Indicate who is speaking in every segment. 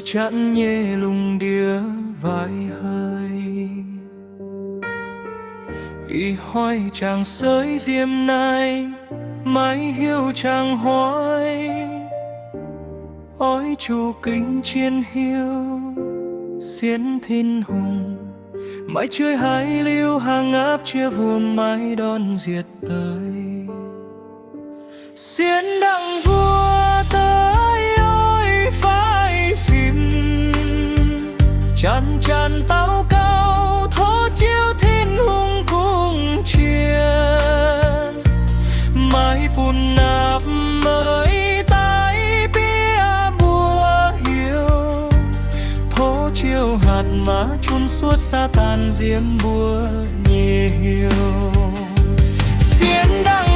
Speaker 1: chặn nhẹ lùng đĩa vai hơi y hoài chàng sới diêm này mãi hiu chàng hoài ôi chu kính chiến hiu xiên thiên hùng mãi chơi hai liêu hàng áp chia vuông mãi đón diệt tới xiên đặng vua tới ôi phai phim chăn chăn tao cao thó chiếu thiên hùng cung chiến mãi bùn nạp mới tái bia bùa hiu thó chiếu hạt má chun suốt sa tàn diêm bùa nhẹ hiu xiên đặng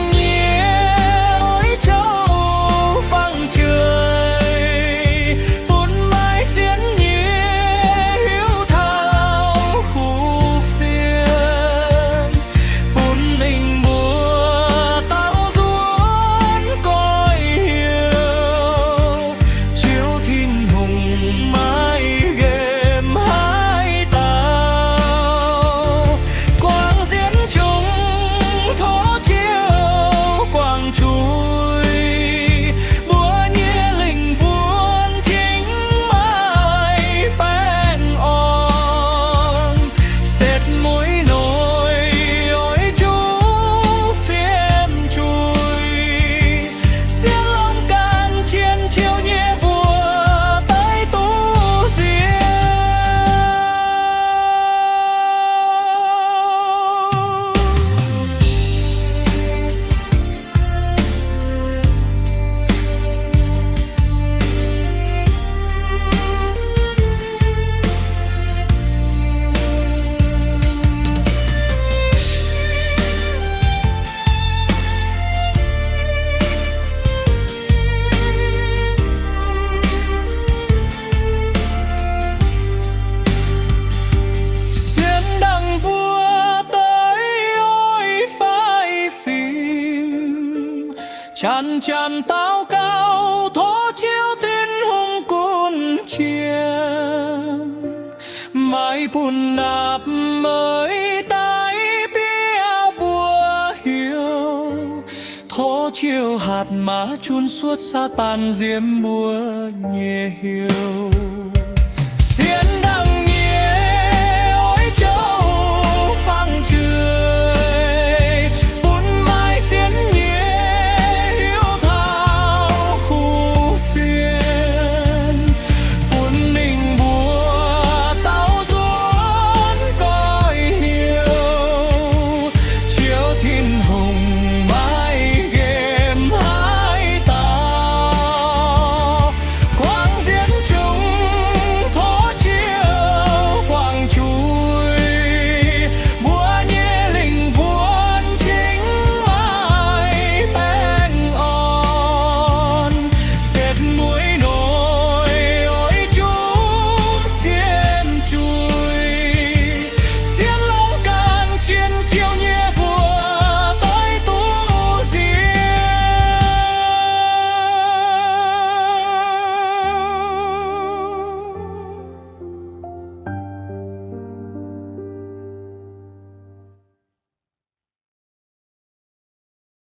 Speaker 1: chăn chăn tao cao thó chiếu thiên hùng côn chiên mãi bùn nạp mới tái bia bùa hiu thó chiếu hạt má chun suốt sa tàn diêm bùa nhẹ hiu